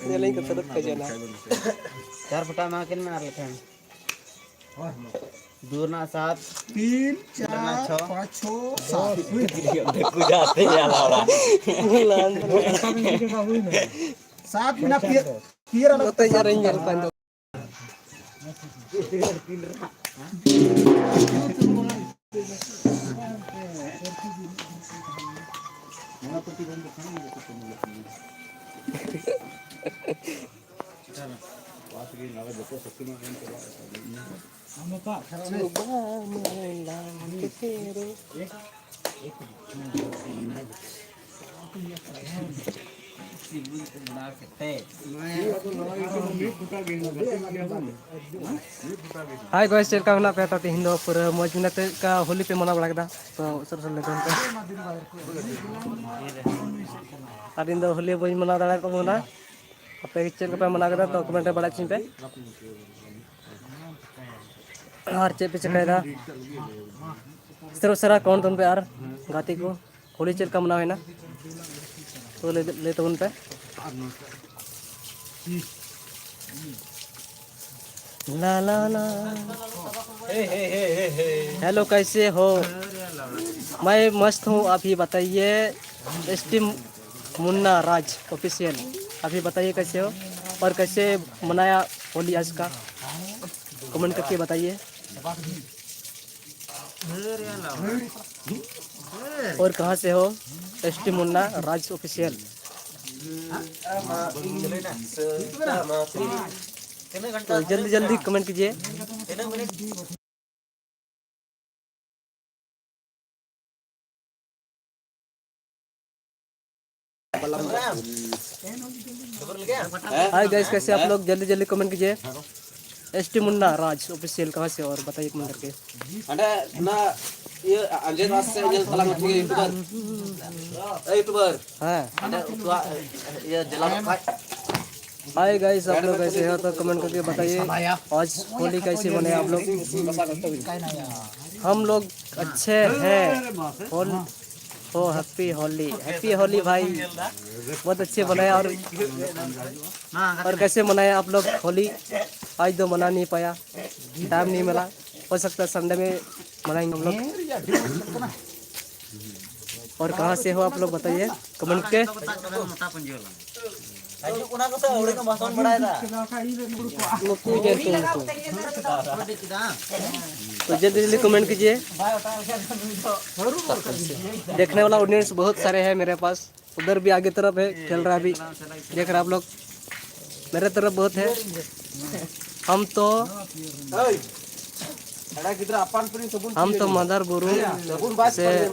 Nyalain ke terus ke jana. चार फुटा माकिन में आरले थे दूर ना सात 3 अंदर ना 4 छः 5 6 7 देखो जाते हैं यार सात बिना पियर अलग Kota nyarain nyal pan. Coba melang ke teru. Hi guys check करना पे ताती हिंदो पूरा मौज में ते का होली पे मना बड़ा तो सर सर लेते हैं ताती हिंदो होली बोझ मना दाड़ा को मना अपने चेक पे मना करता तो कमेंट बड़ा चिन पे और चेक पे चकायदा सिर्फ सरा कौन तुम पे यार गाती को होली चेक का मना है ना तो ले तो उन पे ला ला ला हेलो कैसे हो मैं मस्त हूँ आप ही बताइए एसटी मुन्ना राज ऑफिशियल आप ही बताइए कैसे हो और कैसे मनाया होली आज का कमेंट करके बताइए और कहाँ से हो एसटी मुन्ना राज ऑफिशियल तो जल्दी जल्दी कमेंट कीजिए हाय गाइस कैसे आप लोग जल्दी जल्दी कमेंट कीजिए एसटी मुन्ना राज ऑफिशियल कहाँ से और बताइए कमेंट करके Ada na ये अंजन रास से ये फलांग ठीक यूट्यूबर हाँ ada tua ये जला हाय गाइस आप लोग कैसे हो तो कमेंट करके बताइए आज होली कैसे बने आप लोग हम लोग अच्छे हैं हो हैप्पी होली भाई बहुत अच्छे बनाए और कैसे मनाए आप लोग होली आज तो मना नहीं पाया टाइम नहीं मिला हो सकता है संडे में मनाएंगे हम लोग और कहाँ से हो आप लोग बताइए कमेंट के तो जल्दी जल्दी कमेंट कीजिए देखने वाला ऑडियंस बहुत सारे हैं मेरे पास उधर भी आगे तरफ है खेल रहा है अभी देख रहे आप लोग मेरे तरफ बहुत है हम तो मदर गुरु से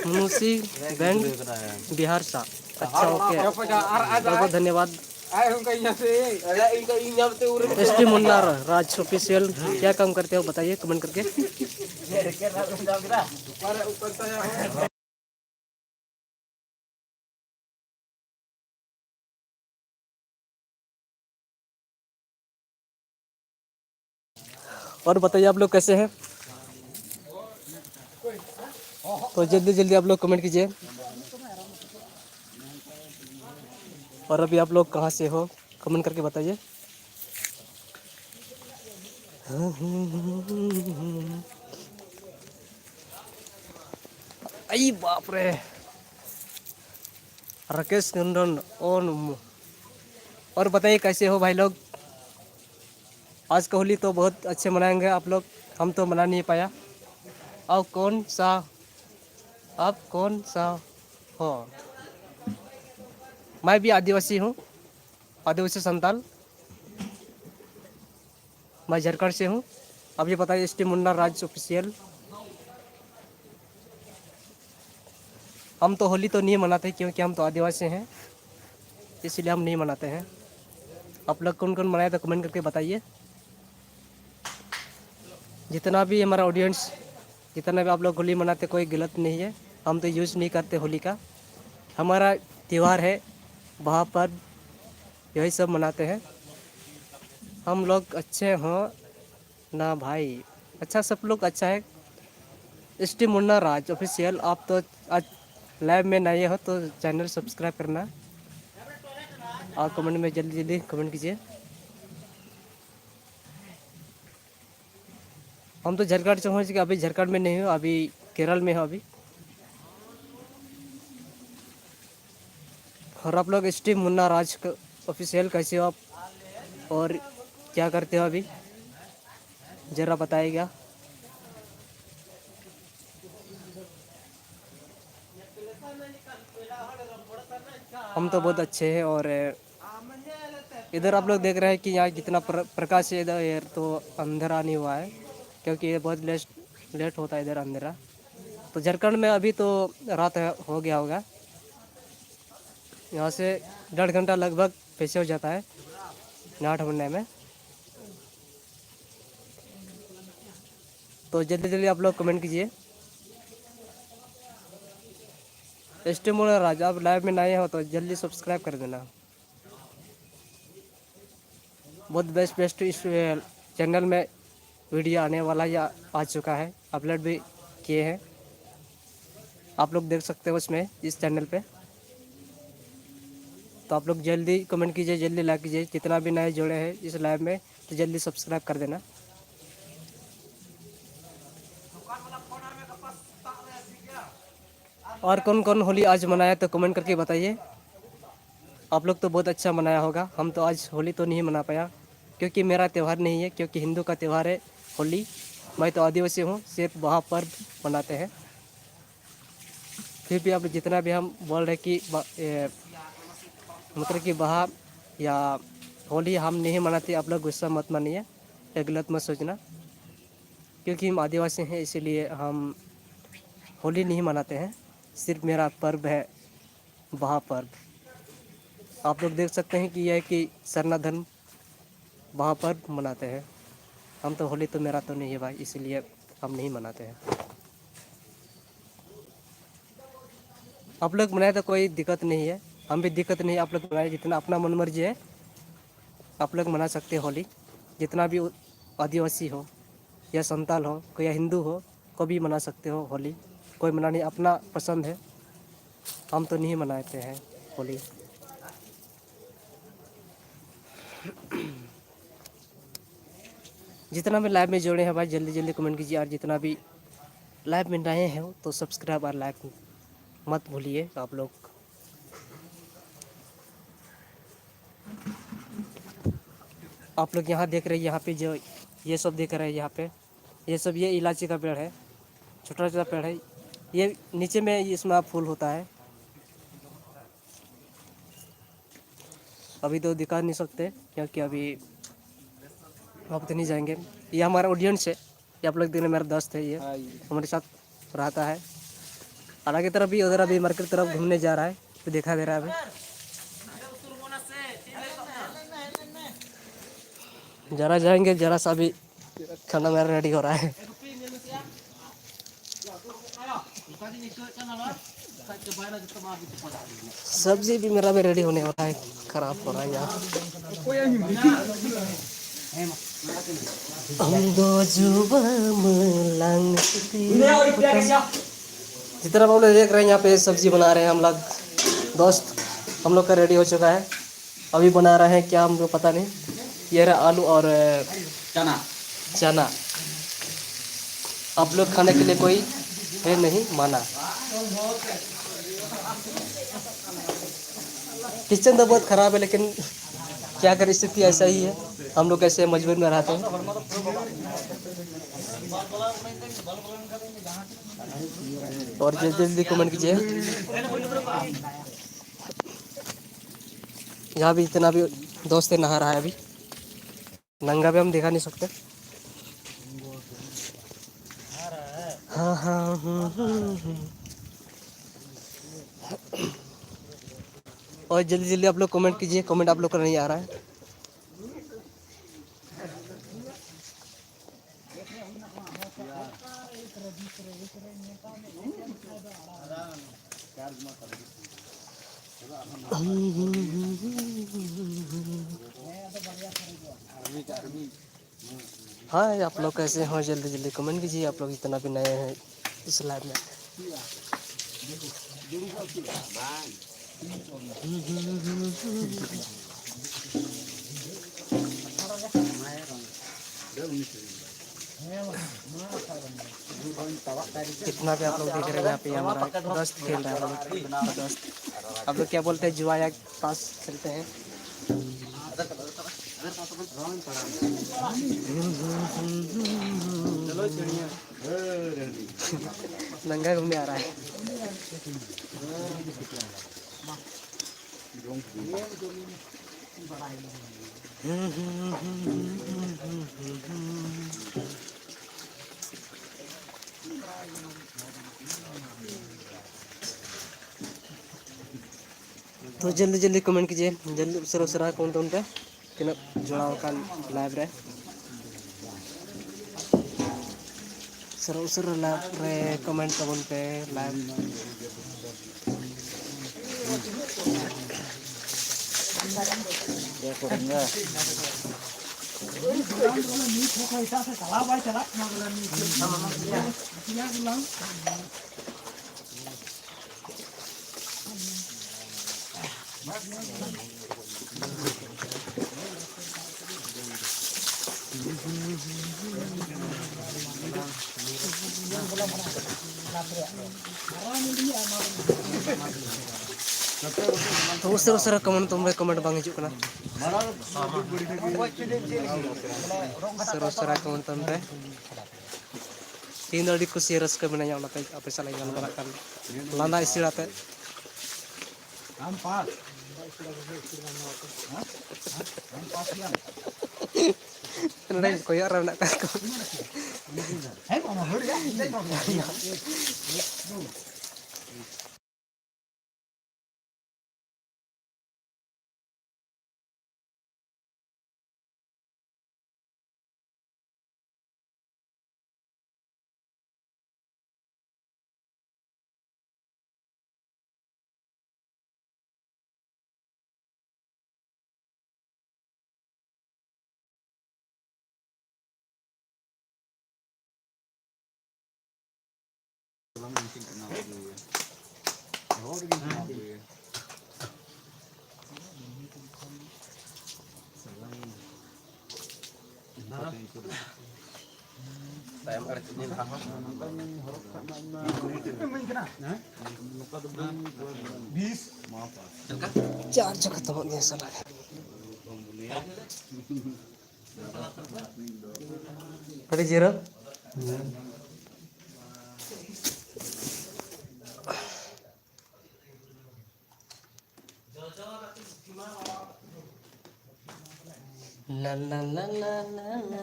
मुनुसी बैंक बिहार सा अच्छा ओके बहुत धन्यवाद एसटी मुन्ना राज ऑफिशियल क्या काम करते हो बताइए कमेंट करके और बताइए आप लोग कैसे हैं तो जल्दी जल्दी आप लोग कमेंट कीजिए और अभी आप लोग कहाँ से हो कमेंट करके बताइए आई बाप रे राकेश नंदन और बताइए कैसे हो भाई लोग आज का होली तो बहुत अच्छे मनाएंगे आप लोग हम तो मना नहीं पाया अब कौन सा हो मैं भी आदिवासी हूँ आदिवासी संताल मैं झारखंड से हूँ अब ये बताइए एसटी मुन्ना राज ऑफिशियल हम तो होली तो नहीं मनाते क्योंकि हम तो आदिवासी हैं इसलिए हम नहीं मनाते हैं आप लोग कौन कौन मनाए तो कमेंट करके बताइए जितना भी हमारा ऑडियंस जितना भी आप लोग होली मनाते कोई गलत नहीं है हम तो यूज़ नहीं करते होली का हमारा त्यौहार है वहाँ पर यही सब मनाते हैं हम लोग अच्छे हों ना भाई अच्छा सब लोग अच्छा है एसटी मुन्ना राज ऑफिशियल आप तो आज लाइव में नए हो तो चैनल सब्सक्राइब करना आप कमेंट में जल्दी जल्दी कमेंट कीजिए। हम तो झारखंड से हैं, अभी झारखंड में नहीं हो, अभी केरल में हो अभी। और आप लोग एस टी मुन्ना राज ऑफिशियल कैसे हो आप, और क्या करते हो अभी ज़रा बताइएगा। हम तो बहुत अच्छे हैं। और इधर आप लोग देख रहे हैं कि यहाँ कितना प्रकाश है, इधर तो अंधेरा नहीं हुआ है, क्योंकि ये बहुत लेट होता है इधर अंधेरा। तो झारखंड में अभी तो रात हो गया होगा, यहाँ से 1.5 घंटा लगभग पीछे हो जाता है नाट होने में। तो जल्दी जल्दी आप लोग कमेंट कीजिए। एस टी मुन्ना राज, आप लाइव में नए हो तो जल्दी सब्सक्राइब कर देना। बहुत बेस्ट इस चैनल में वीडियो आने वाला या आ चुका है, अपलोड भी किए हैं, आप लोग देख सकते हो उसमें इस चैनल पे। तो आप लोग जल्दी कमेंट कीजिए, जल्दी लाइक कीजिए, जितना भी नए जुड़े हैं इस लाइव में तो जल्दी सब्सक्राइब कर देना। और कौन कौन होली आज मनाया तो कमेंट करके बताइए। आप लोग तो बहुत अच्छा मनाया होगा, हम तो आज होली तो नहीं मना पाया, क्योंकि मेरा त्यौहार नहीं है, क्योंकि हिंदू का त्यौहार है होली। मैं तो आदिवासी हूँ, सिर्फ वहाँ पर्व मनाते हैं। फिर भी अब जितना भी हम बोल रहे कि मतलब कि वहाँ या होली हम नहीं मनाते, आप लोग गुस्सा मत मानिए, या गलत मत सोचना, क्योंकि हम आदिवासी हैं इसीलिए हम होली नहीं मनाते हैं। सिर्फ मेरा पर्व है वहाँ पर्व। आप लोग देख सकते हैं कि यह कि सरना धर्म वहाँ पर्व मनाते हैं। हम तो होली तो मेरा तो नहीं है भाई, इसीलिए हम नहीं मनाते हैं। आप लोग मनाए तो कोई दिक्कत नहीं है, हम भी दिक्कत नहीं, आप लोग मनाए, जितना अपना मन मर्जी है आप लोग मना सकते हो होली। जितना भी आदिवासी हो या संताल हो या हिंदू हो, को भी मना सकते हो होली, कोई मना नहीं, अपना पसंद है। हम तो नहीं मनाते हैं होली। जितना भी लाइव में जोड़े हैं भाई जल्दी जल्दी कमेंट कीजिए, और जितना भी लाइव में नए हैं तो सब्सक्राइब और लाइक मत भूलिए आप लोग। आप लोग यहाँ देख रहे हैं, यहाँ पे जो ये सब देख रहे हैं, यहाँ पे ये सब ये इलायची का पेड़ है, छोटा छोटा पेड़ है, ये नीचे में इसमें फूल होता है। अभी तो दिखा नहीं सकते क्योंकि अभी आप तो नहीं जाएंगे। ये हमारा ऑडियंस है, ये आप लोग देख रहे हैं, मेरा दोस्त है, ये हमारे साथ रहता है। और आगे तरफ भी उधर अभी मार्केट तरफ घूमने जा रहा है, तो दिखा दे रहा है अभी। जरा जाएंगे, जरा सा भी खाना मेरा रेडी हो रहा है। सब्जी भी मेरा भी रेडी होने वाला है, खराब हो रहा है यहाँ। हम दो जुबां मलांग जितना हम लोग देख रहे हैं यहाँ पे सब्जी बना रहे हैं हम लोग। दोस्त हम लोग का रेडी हो चुका है, अभी बना रहे हैं क्या हमको पता नहीं। ये रहा आलू और चना। आप लोग खाने के लिए कोई है नहीं माना। किचन तो बहुत ख़राब है, लेकिन क्या करें, स्थिति ऐसा ही है, हम लोग कैसे मजबूर में रहते हैं। और जल्दी जल्दी कमेंट कीजिए। यहाँ भी इतना भी दोस्त नहा रहा है, अभी नंगा भी हम दिखा नहीं सकते। हाँ हाँ और जल्दी जल्दी आप लोग कमेंट कीजिए, कमेंट आप लोग का नहीं आ रहा है। हाँ आप लोग कैसे हो, जल्दी जल्दी कमेंट कीजिए, आप लोग इतना भी नए हैं इस लाइव में। कितना भी आप लोग देख रहे हैं यहाँ पे हमारा दोस्त खेल रहा है दोस्त। आप लोग क्या बोलते हैं, जुआ या पास खेलते हैं। नंगा घूमने आ रहा है। तो जल्दी जल्दी कमेंट कीजिए, जल्दी उसरा कौन तो उनपे तीन जोड़ा का लाइव रे सर लाइव रे कमेंट तबन पे लाइव तो उसरा कमेंट तुम कमेंट बांग हिजुग कना उसरा कमेंट तुम पे तीन अड़ी खुशी रस्क बनाया उनाते आपे साला गल बरा कान लांदा इसिड़ाते हम पास नडे कोया रना का है मामा हर या Saya mau kerja ini apa? 20 charge खत्म हो गया साला अरे जीरो ला ला ला ला ला ला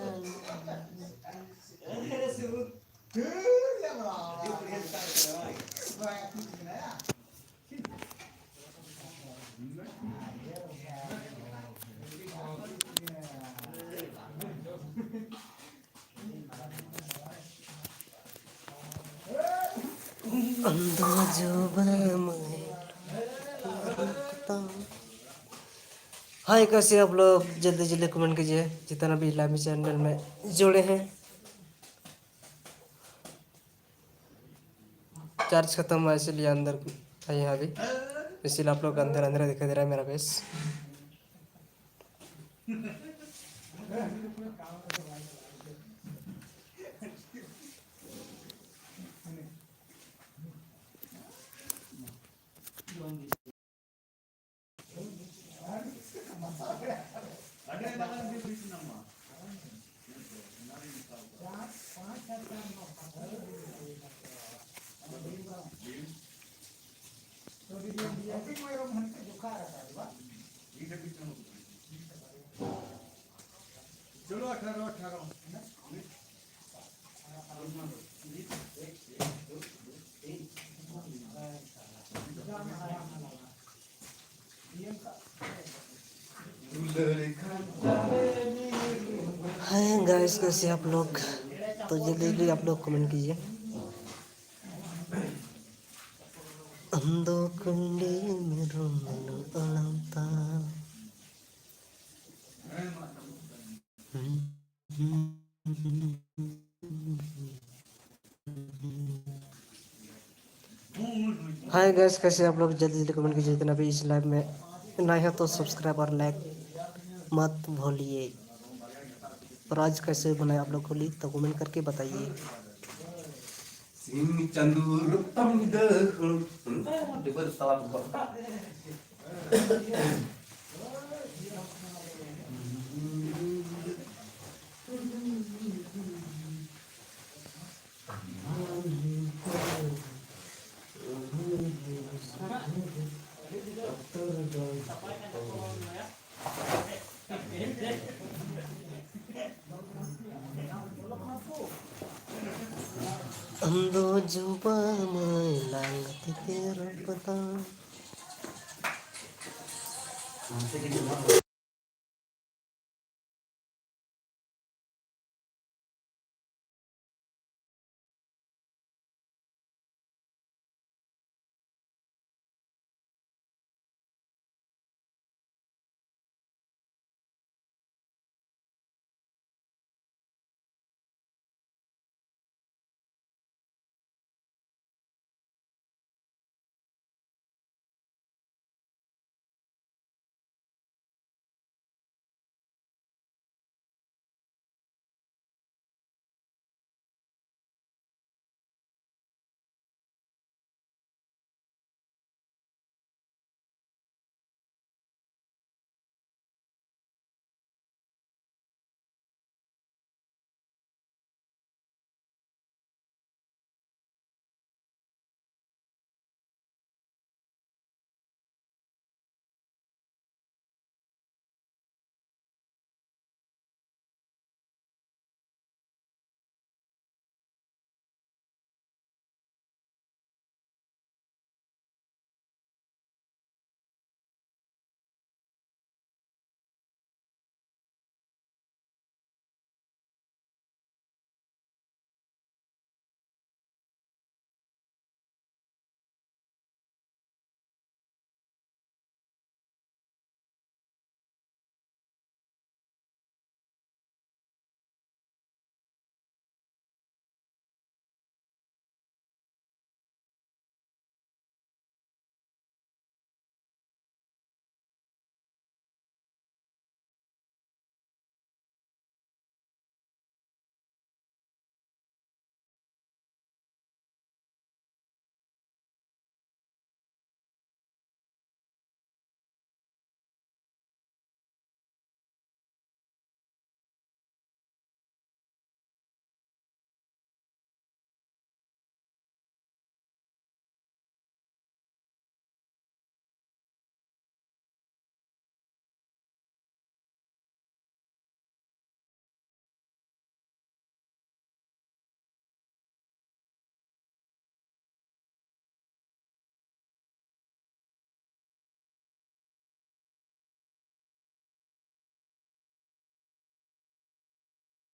अंधा जो हाय कैसे आप लोग, जल्दी जल्दी कमेंट कीजिए जितना भी इस्लामी चैनल में जुड़े हैं। चार्ज खत्म हुआ इसलिए अंदर आए हैं अभी, इसलिए आप लोग अंदर अंदर दिखाई दे रहा है मेरा फेस। चलो 18 हाय गाइस कैसे आप लोग, तो जल्दी जल्दी आप लोग कमेंट कीजिए। अंदो कुंडी मेरो मनो अलंता हाय गाइस कैसे आप लोग, जल्दी जल्दी कमेंट कीजिए। जितना भी इस लाइव में नए हैं तो सब्सक्राइब और लाइक मत भूलिए। और आज कैसे बनाए आप लोग होली, तो कमेंट करके बताइए। Sing candu rutam dahulu. Di bersalam kota. हम दो जुबा मांगते तेरा पता।